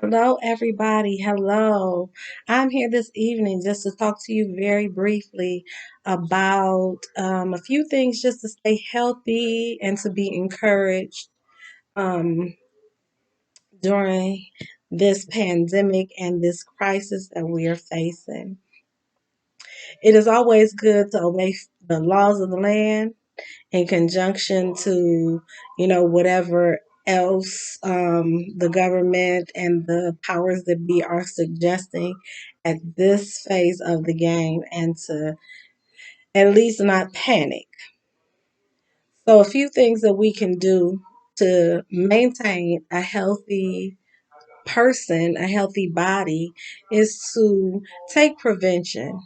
Hello, everybody. Hello. I'm here this evening just to talk to you very briefly about a few things just to stay healthy and to be encouraged um, during this pandemic and this crisis that we are facing. It is always good to obey the laws of the land in conjunction to, whatever else the government and the powers that be are suggesting at this phase of the game and to at least not panic. So, a few things that we can do to maintain a healthy person, a healthy body, is to take prevention.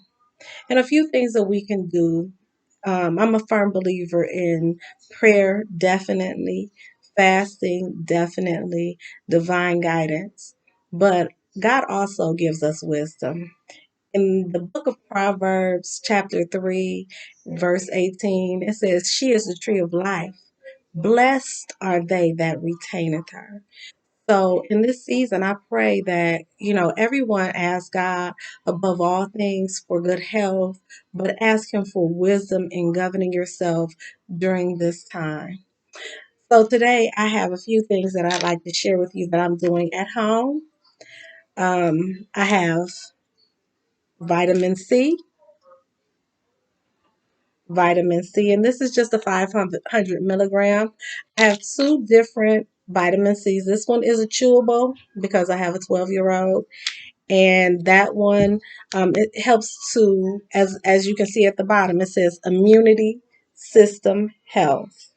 And a few things that we can do. I'm a firm believer in prayer, definitely, fasting, definitely, divine guidance. But God also gives us wisdom. In the book of Proverbs, chapter 3, verse 18, it says, "She is the tree of life. Blessed are they that retaineth her." So in this season, I pray that, everyone asks God above all things for good health, but ask Him for wisdom in governing yourself during this time. So today, I have a few things that I'd like to share with you that I'm doing at home. I have vitamin C, vitamin C, and this is just a 500 milligram. I have two different vitamin C's. This one is a chewable because I have a 12-year-old. And that one, it helps to, as you can see at the bottom, it says immunity system health.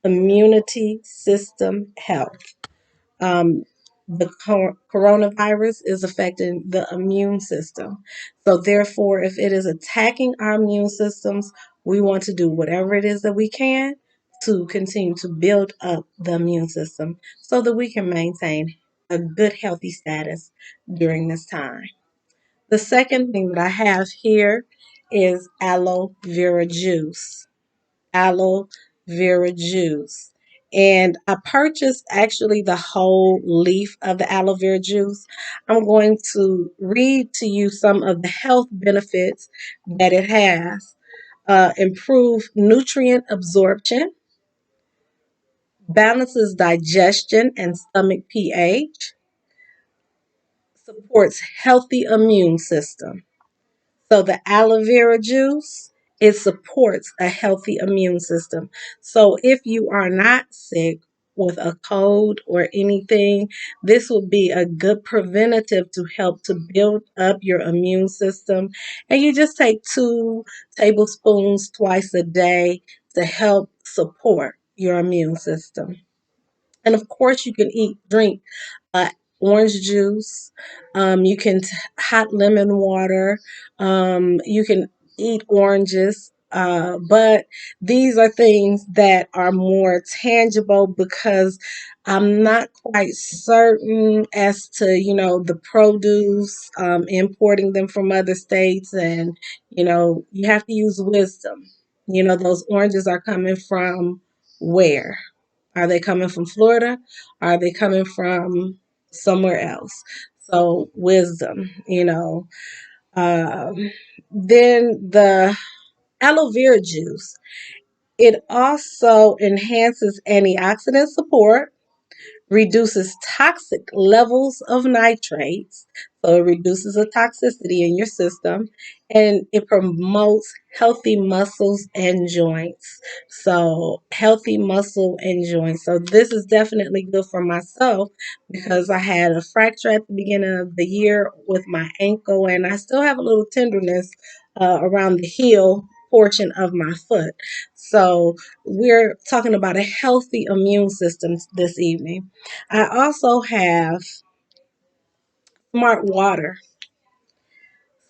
Immunity system health. um, the coronavirus is affecting the immune system. So, therefore, if it is attacking our immune systems, we want to do whatever it is that we can to continue to build up the immune system so that we can maintain a good, healthy status during this time. The second thing that I have here is aloe vera juice. Aloe vera juice. And I purchased actually the whole leaf of the aloe vera juice. I'm going to read to you some of the health benefits that it has. Improve nutrient absorption, balances digestion and stomach pH, supports healthy immune system. So the aloe vera juice, it supports a healthy immune system. So if you are not sick with a cold or anything, this will be a good preventative to help to build up your immune system. And you just take 2 tablespoons twice a day to help support your immune system. And of course, you can drink uh, orange juice. You can hot lemon water. You can eat oranges. But these are things that are more tangible because I'm not quite certain as to, the produce, importing them from other states. And, you have to use wisdom. Those oranges are coming from where? Are they coming from Florida? Are they coming from somewhere else? So, wisdom, Um, then the aloe vera juice, it also enhances antioxidant support, reduces toxic levels of nitrates, so it reduces the toxicity in your system, and it promotes healthy muscles and joints. So, healthy muscle and joints. So, this is definitely good for myself because I had a fracture at the beginning of the year with my ankle, and I still have a little tenderness around the heel portion of my foot. So, we're talking about a healthy immune system this evening. I also have smart water.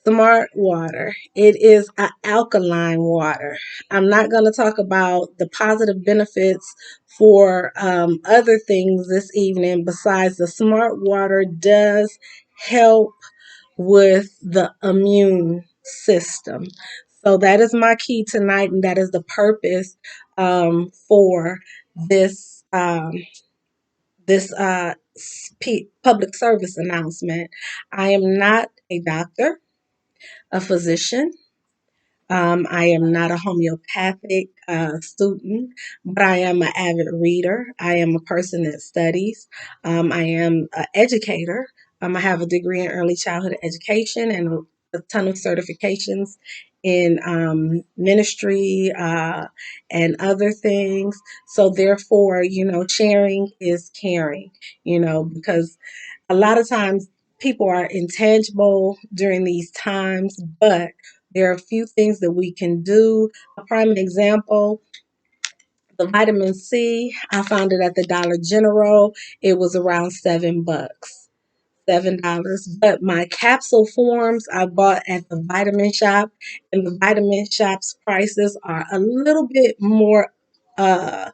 Smart water. It is an alkaline water. I'm not going to talk about the positive benefits for other things this evening. Besides, the smart water does help with the immune system. So that is my key tonight, and that is the purpose for this this public service announcement. I am not a doctor, a physician. I am not a homeopathic student, but I am an avid reader. I am a person that studies. I am an educator. I have a degree in early childhood education and a ton of certifications in ministry and other things. So, therefore, sharing is caring, because a lot of times people are intangible during these times, but there are a few things that we can do. A prime example, the vitamin C, I found it at the Dollar General. It was around $7. $7. But my capsule forms I bought at the vitamin shop, and the vitamin shop's prices are a little bit more uh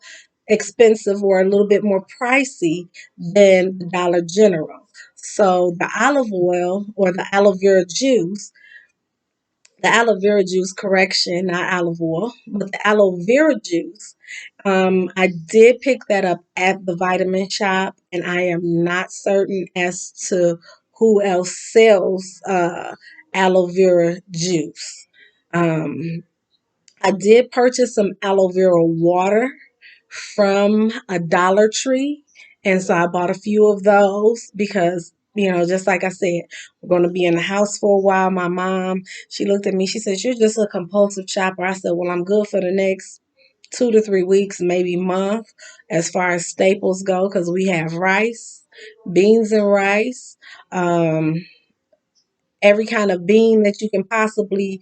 expensive or a little bit more pricey than the Dollar General. So the olive oil or the aloe vera juice, correction, not olive oil, but the aloe vera juice. I did pick that up at the vitamin shop, and I am not certain as to who else sells aloe vera juice. Um, I did purchase some aloe vera water from a Dollar Tree. And so I bought a few of those because, just like I said, we're going to be in the house for a while. My mom, she looked at me, she said, "You're just a compulsive shopper." I said, "Well, I'm good for the next 2 to 3 weeks, maybe month, as far as staples go, because we have rice, beans and rice, um, every kind of bean that you can possibly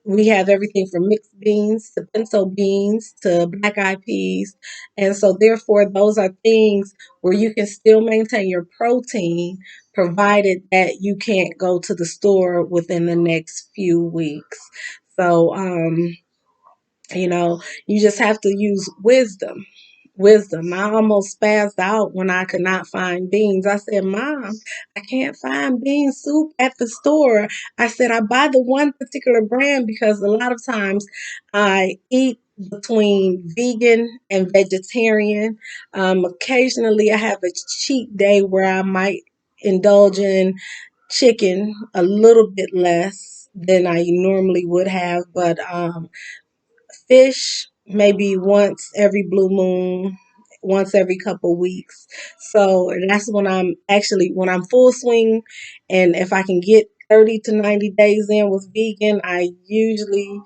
we have everything from mixed beans to pinto beans to black eyed peas. And so, therefore, those are things where you can still maintain your protein provided that you can't go to the store within the next few weeks. So, you just have to use wisdom. Wisdom. I almost spazzed out when I could not find beans. I said, "Mom, I can't find bean soup at the store." I said, "I buy the one particular brand because a lot of times I eat between vegan and vegetarian. Occasionally, I have a cheat day where I might indulge in chicken a little bit less than I normally would have, but fish maybe once every blue moon, once every couple weeks. So that's when I'm full swing, and if I can get 30 to 90 days in with vegan, I usually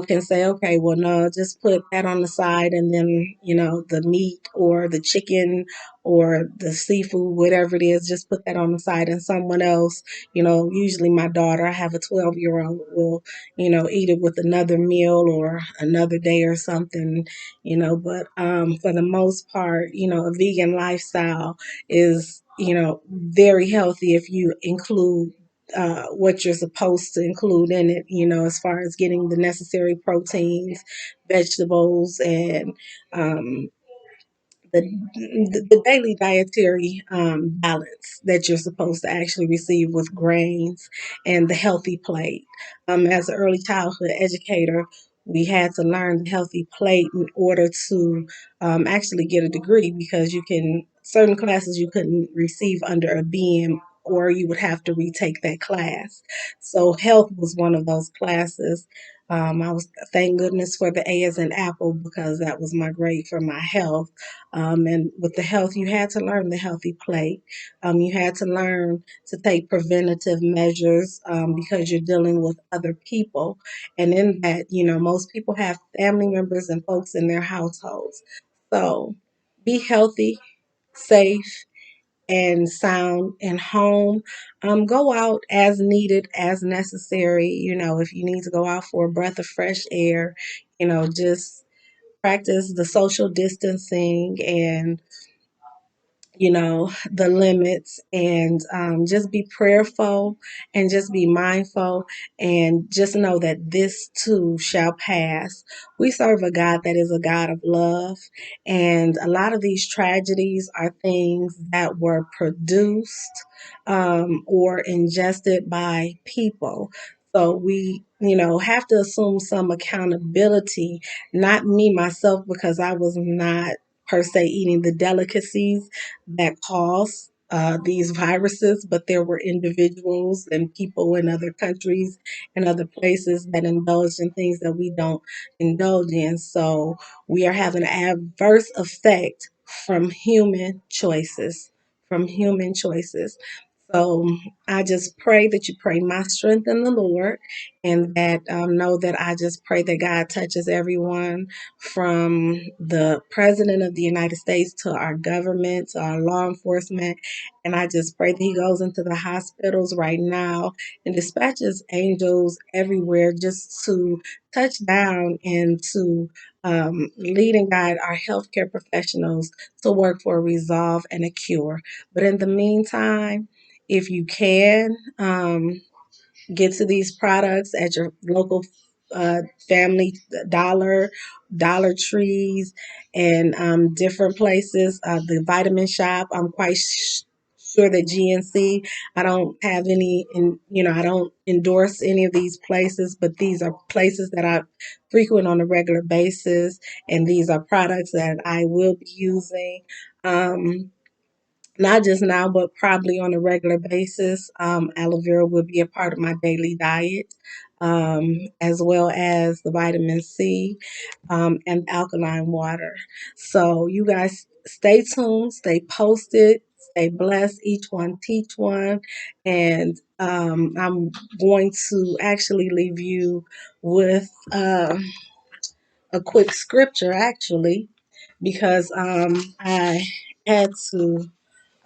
can say, okay, well, no, just put that on the side, and then, the meat or the chicken or the seafood, whatever it is, just put that on the side. And someone else, usually my daughter, I have a 12-year-old, will, eat it with another meal or another day or something, but for the most part, a vegan lifestyle is, very healthy if you include what you're supposed to include in it, as far as getting the necessary proteins, vegetables, and um, the daily dietary balance that you're supposed to actually receive with grains and the healthy plate. As an early childhood educator, we had to learn the healthy plate in order to actually get a degree because certain classes you couldn't receive under a BM or you would have to retake that class. So health was one of those classes. I was thank goodness for the A as in apple because that was my grade for my health. And with the health, you had to learn the healthy plate. You had to learn to take preventative measures because you're dealing with other people. And in that, most people have family members and folks in their households. So be healthy, safe, and sound and home. Go out as needed, as necessary. If you need to go out for a breath of fresh air, just practice the social distancing and the limits, and just be prayerful and just be mindful and just know that this too shall pass. We serve a God that is a God of love, and a lot of these tragedies are things that were produced or ingested by people. So we, have to assume some accountability, not me myself, because I was not per se eating the delicacies that cause these viruses, but there were individuals and people in other countries and other places that indulged in things that we don't indulge in. So we are having an adverse effect from human choices. From human choices. So I just pray that you pray my strength in the Lord, and that know that I just pray that God touches everyone from the President of the United States to our government to our law enforcement. And I just pray that He goes into the hospitals right now and dispatches angels everywhere just to touch down and to lead and guide our healthcare professionals to work for a resolve and a cure. But in the meantime, if you can, get to these products at your local family dollar trees, and different places. The vitamin shop, I'm quite sure that GNC. I don't have any, I don't endorse any of these places, but these are places that I frequent on a regular basis, and these are products that I will be using. Not just now, but probably on a regular basis. Aloe vera will be a part of my daily diet, as well as the vitamin C and alkaline water. So, you guys stay tuned, stay posted, stay blessed. Each one teach one. And I'm going to actually leave you with a quick scripture, actually, because I had to.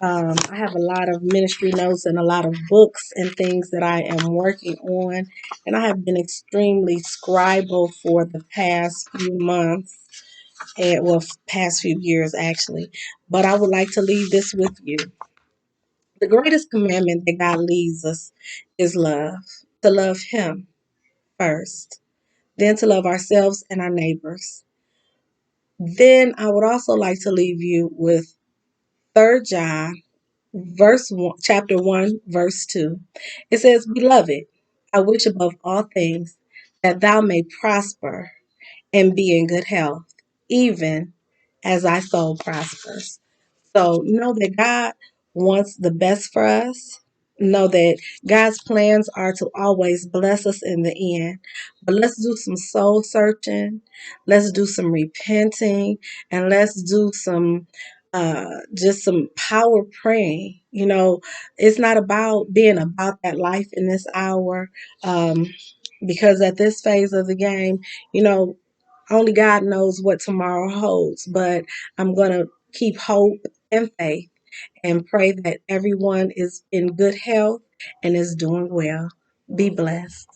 I have a lot of ministry notes and a lot of books and things that I am working on. And I have been extremely scribal for the past few months, and well, past few years actually. But I would like to leave this with you. The greatest commandment that God leaves us is love, to love Him first, then to love ourselves and our neighbors. Then I would also like to leave you with 3rd John verse 1, chapter 1, verse 2. It says, Beloved, I wish above all things that thou may prosper and be in good health, even as thy soul prospers. So know that God wants the best for us. Know that God's plans are to always bless us in the end. But let's do some soul searching. Let's do some repenting, and let's do some just some power praying. It's not about being about that life in this hour. Um, because at this phase of the game, you know, only God knows what tomorrow holds, but I'm going to keep hope and faith and pray that everyone is in good health and is doing well. Be blessed.